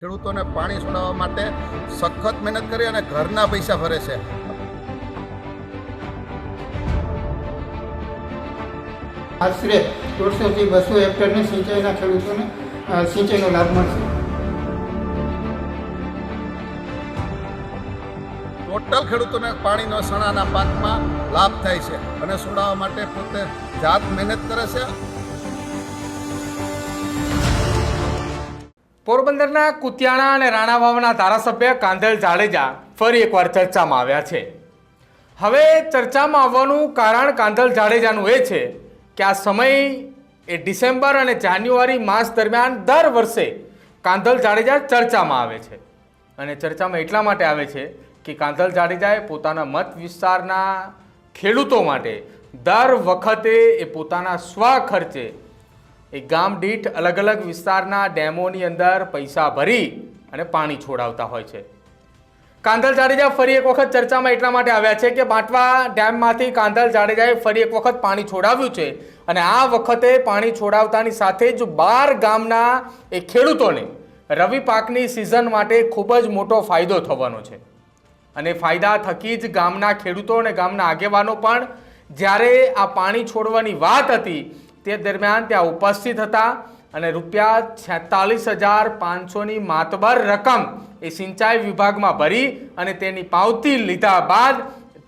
ખેડૂતોને પાણી છોડાવવા માટે સખત મહેનત કરી અને ઘરના પૈસા ભરે છે. આશરે 150 થી 200 હેક્ટરની સિંચાઈના ખેડૂતોને સિંચાઈનો લાભ મળશે. ટોટલ ખેડૂતોને પાણીનો સણાના પાકમાં લાભ થાય છે અને છોડાવવા માટે પોતે જાત મહેનત કરે છે. પોરબંદરના કુતિયાણા અને રાણાવાવના ધારાસભ્ય કાંધલ જાડેજા ફરી એકવાર ચર્ચામાં આવ્યા છે. હવે ચર્ચામાં આવવાનું કારણ કાંધલ જાડેજાનું એ છે કે આ સમય એ ડિસેમ્બર અને જાન્યુઆરી માસ દરમિયાન દર વર્ષે કાંધલ જાડેજા ચર્ચામાં આવે છે. અને ચર્ચામાં એટલા માટે આવે છે કે કાંધલ જાડેજાએ પોતાના મત વિસ્તારના ખેડૂતો માટે દર વખતે એ પોતાના સ્વખર્ચે એ ગામ દીઠ અલગ અલગ વિસ્તારના ડેમોની અંદર પૈસા ભરી અને પાણી છોડાવતા હોય છે. કાંધલ જાડેજા ફરી એક વખત ચર્ચામાં એટલા માટે આવ્યા છે કે બાંટવા ડેમમાંથી કાંધલ જાડેજાએ ફરી એક વખત પાણી છોડાવ્યું છે અને આ વખતે પાણી છોડાવતાની સાથે જ 12 ગામના એ ખેડૂતોને રવિ પાકની સિઝન માટે ખૂબ જ મોટો ફાયદો થવાનો છે. અને ફાયદા થકી જ ગામના ખેડૂતો અને ગામના આગેવાનો પણ જ્યારે આ પાણી છોડવાની વાત હતી તે દરમિયાન ત્યાં ઉપસ્થિત હતા અને ₹46,500ની માતબર રકમ એ સિંચાઈ વિભાગમાં ભરી અને તેની પાવતી લીધા બાદ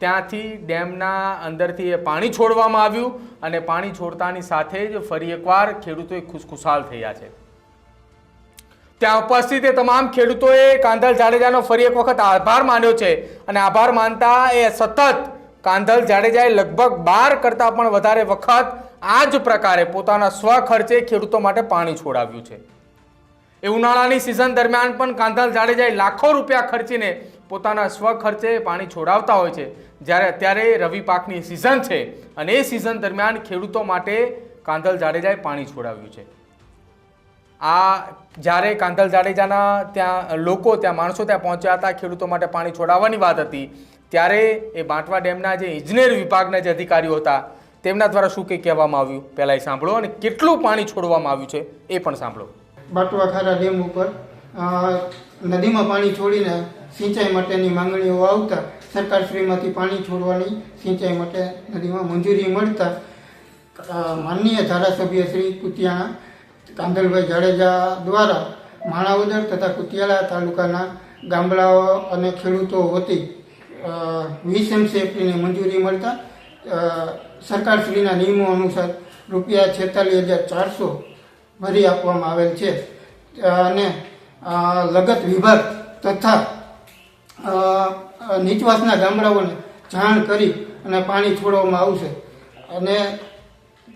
ત્યાંથી ડેમના અંદરથી એ પાણી છોડવામાં આવ્યું અને પાણી છોડતાની સાથે જ ફરી એકવાર ખેડૂતો ખુશખુશાલ થયા છે. ત્યાં ઉપસ્થિત તમામ ખેડૂતોએ કાંધલ જાડેજાનો ફરી એક વખત આભાર માન્યો છે અને આભાર માનતા એ સતત કાંધલ જાડેજાએ લગભગ 12 કરતાં પણ વધારે વખત આ જ પ્રકારે પોતાના સ્વખર્ચે ખેડૂતો માટે પાણી છોડાવ્યું છે. એ ઉનાળાની સિઝન દરમિયાન પણ કાંધલ જાડેજાએ લાખો રૂપિયા ખર્ચીને પોતાના સ્વખર્ચે પાણી છોડાવતા હોય છે. જ્યારે અત્યારે રવિ પાકની સિઝન છે અને એ સિઝન દરમિયાન ખેડૂતો માટે કાંધલ જાડેજાએ પાણી છોડાવ્યું છે. આ જ્યારે કાંધલ જાડેજાના ત્યાં માણસો ત્યાં પહોંચ્યા હતા ખેડૂતો માટે પાણી છોડાવવાની વાત હતી ત્યારે એ બાંટવા ડેમના જે ઇજનેર વિભાગના જે અધિકારીઓ હતા તેમના દ્વારા શું કંઈ કહેવામાં આવ્યું પહેલાં એ સાંભળો અને કેટલું પાણી છોડવામાં આવ્યું છે એ પણ સાંભળો. બાંટવા ખારા ડેમ ઉપર નદીમાં પાણી છોડીને સિંચાઈ માટેની માંગણીઓ આવતા સરકારશ્રીમાંથી પાણી છોડવાની સિંચાઈ માટે નદીમાં મંજૂરી મળતા માનનીય ધારાસભ્ય શ્રી કુતિયાણા કાંધલભાઈ જાડેજા દ્વારા માણાવદર તથા કુતિયાળા તાલુકાના ગામડાઓ અને ખેડૂતો વતી 20 MCFની મંજૂરી મળતા સરકારશ્રીના નિયમો અનુસાર ₹46,400 ભરી આપવામાં આવેલ છે અને લગત વિભાગ તથા નીચવાસના ગામડાઓને જાણ કરી અને પાણી છોડવામાં આવશે અને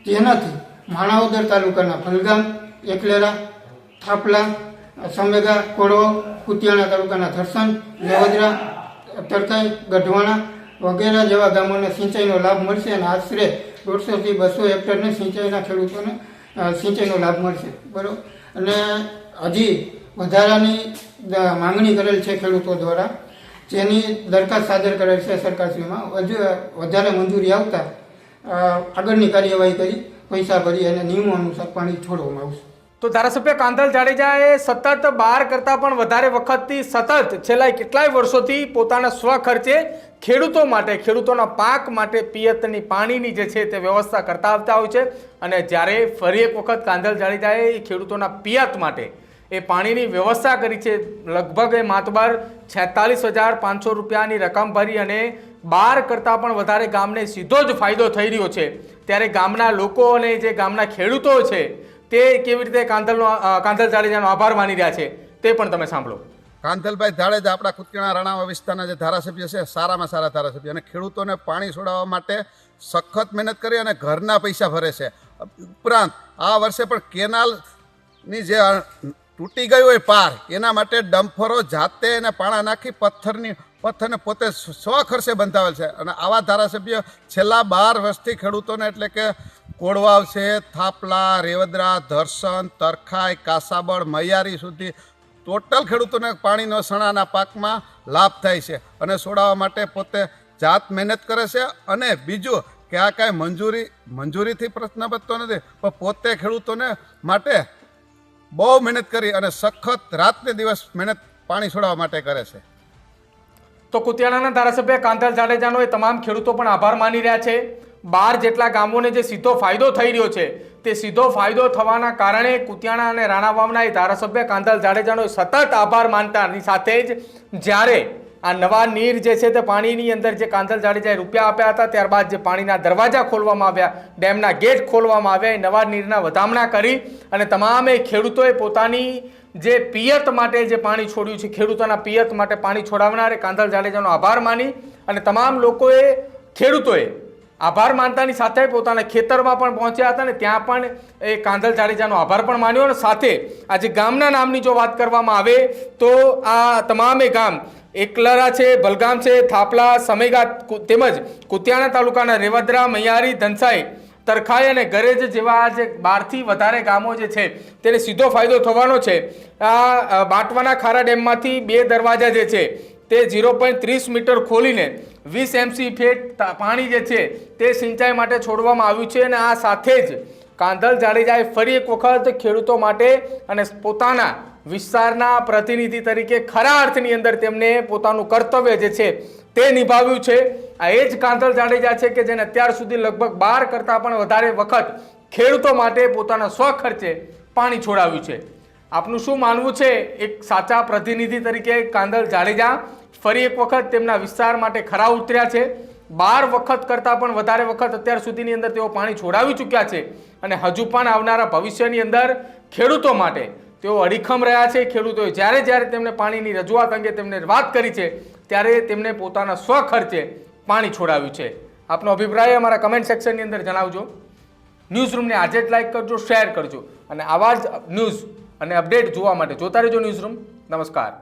તેનાથી માણાવદર તાલુકાના ફલગામ, એકલેરા, થાપલા, સમેગા, કોડવો, કુતિયાણા તાલુકાના થરસન, લેવદરા, તરકાઈ, ગઢવાણા વગેરે જેવા ગામોને સિંચાઈનો લાભ મળશે અને આશરે 150 થી 200 હેક્ટરને સિંચાઈના ખેડૂતોને સિંચાઈનો લાભ મળશે. બરાબર. અને હજી વધારાની માંગણી કરેલ છે ખેડૂતો દ્વારા, જેની દરખાસ્ત સાદર કરેલ છે સરકારશ્રીમાં. વધારે મંજૂરી આવતા આગળની કાર્યવાહી કરી પૈસા ભરી અને નિયમો અનુસાર પાણી છોડવામાં આવશે. તો ધારાસભ્ય કાંધલ જાડેજાએ સતત 12 કરતાં પણ વધારે વખતથી સતત છેલ્લા કેટલાય વર્ષોથી પોતાના સ્વખર્ચે ખેડૂતો માટે ખેડૂતોના પાક માટે પિયતની પાણીની જે છે તે વ્યવસ્થા કરતા આવતા હોય છે. અને જ્યારે ફરી એક વખત કાંધલ જાડેજાએ ખેડૂતોના પિયત માટે એ પાણીની વ્યવસ્થા કરી છે. લગભગ એ માતબર ₹46,500ની રકમ ભરી અને 12 કરતાં પણ વધારે ગામને સીધો જ ફાયદો થઈ રહ્યો છે. ત્યારે ગામના લોકો અને જે ગામના ખેડૂતો છે તે કેવી રીતે કાંધલ જાડેજાનો આભાર માની રહ્યા છે તે પણ તમે સાંભળો. કાંધલભાઈ જાડેજા આપણા કુતિયાણા રાણાવા વિસ્તારના જે ધારાસભ્ય છે સારામાં સારા ધારાસભ્ય અને ખેડૂતોને પાણી છોડાવવા માટે સખત મહેનત કરી અને ઘરના પૈસા ભરે છે. ઉપરાંત આ વર્ષે પણ કેનાલની જે તૂટી ગઈ હોય પાર એના માટે ડમ્ફરો જાતે એને પાણા નાખી પથ્થરને પોતે સ્વખર્ચે બંધાવેલ છે. અને આવા ધારાસભ્ય છેલ્લા 12 વર્ષથી ખેડૂતોને એટલે કે કોડવાવ છે, થાપલા, રેવદરા, ધરસન, તરખાઈ, કાસાબળ, મૈયારી સુધી ટોટલ ખેડૂતોને પાણીનો સણાના પાકમાં લાભ થાય છે અને છોડાવવા માટે પોતે જાત મહેનત કરે છે. અને બીજું કે આ કાંઈ મંજૂરીથી પ્રશ્ન બનતો નથી, પણ પોતે ખેડૂતોને માટે બહુ મહેનત કરી અને સખત રાતને દિવસ મહેનત પાણી છોડાવવા માટે કરે છે. તો કુતિયાણાના ધારાસભ્ય કાંધલ જાડેજાનો એ તમામ ખેડૂતો પણ આભાર માની રહ્યા છે. 12 જેટલા ગામોને જે સીધો ફાયદો થઈ રહ્યો છે તે સીધો ફાયદો થવાના કારણે કુતિયાણા અને રાણાવાવના એ ધારાસભ્ય કાંધલ જાડેજાનો સતત આભાર માનતાની સાથે જ જ્યારે આ નવા નીર જે છે તે પાણીની અંદર જે કાંધલ જાડેજાએ રૂપિયા આપ્યા હતા ત્યારબાદ જે પાણીના દરવાજા ખોલવામાં આવ્યા, ડેમના ગેટ ખોલવામાં આવ્યા, એ નવા નીરના વધામણા કરી અને તમામે ખેડૂતોએ પોતાની જે પિયત માટે જે પાણી છોડ્યું છે, ખેડૂતોના પિયત માટે પાણી છોડાવનારે કાંધલ જાડેજાનો આભાર માની અને તમામ લોકોએ ખેડૂતોએ આભાર માનતાની સાથે પોતાના ખેતરમાં પણ પહોંચ્યા હતા અને ત્યાં પણ એ કાંધલ જાડેજાનો આભાર પણ માન્યો. અને સાથે આજે ગામના નામની જો વાત કરવામાં આવે તો આ તમામે ગામ એકલરા છે, ભલગામ છે, થાપલા, સમેગા તેમજ કુતિયાણા તાલુકાના રેવદરા, મૈયારી, ધનસાઈ, તરખાઈ અને ગરેજ જેવા જે 12 થી વધારે ગામો જે છે તેને સીધો ફાયદો થવાનો છે. આ બાટવાના ખારા ડેમમાંથી 2 દરવાજા જે છે તે 0.30 મીટર ખોલીને 20 MC પાણી જે છે તે સિંચાઈ માટે છોડવામાં આવ્યું છે. અને આ સાથે જ કાંધલ જાડેજાએ ફરી એક વખત ખેડૂતો માટે અને પોતાના વિસ્તારના પ્રતિનિધિ તરીકે ખરા અર્થની અંદર તેમને પોતાનું કર્તવ્ય જે છે તે નિભાવ્યું છે. આ એ જ કાંધલ જાડેજા છે કે જેને અત્યાર સુધી લગભગ 12 કરતાં પણ વધારે વખત ખેડૂતો માટે પોતાના સ્વખર્ચે પાણી છોડાવ્યું છે. આપનું શું માનવું છે? એક સાચા પ્રતિનિધિ તરીકે કાંધલ જાડેજા ફરી એક વખત તેમના વિસ્તાર માટે ખરા ઉતર્યા છે. 12 વખત કરતાં પણ વધારે વખત અત્યાર સુધીની અંદર તેઓ પાણી છોડાવી ચૂક્યા છે અને હજુ પણ આવનારા ભવિષ્યની અંદર ખેડૂતો માટે તેઓ અડીખમ રહ્યા છે. ખેડૂતોએ જ્યારે જ્યારે તેમને પાણીની રજૂઆત અંગે તેમને વાત કરી છે ત્યારે તેમને પોતાના સ્વખર્ચે પાણી છોડાવ્યું છે. આપનો અભિપ્રાય અમારા કમેન્ટ સેક્શનની અંદર જણાવજો. ન્યૂઝ રૂમને આજે જ લાઈક કરજો, શેર કરજો અને આવા જ ન્યૂઝ અને અપડેટ જોવા માટે જોતા રહેજો ન્યૂઝ રૂમ. નમસ્કાર.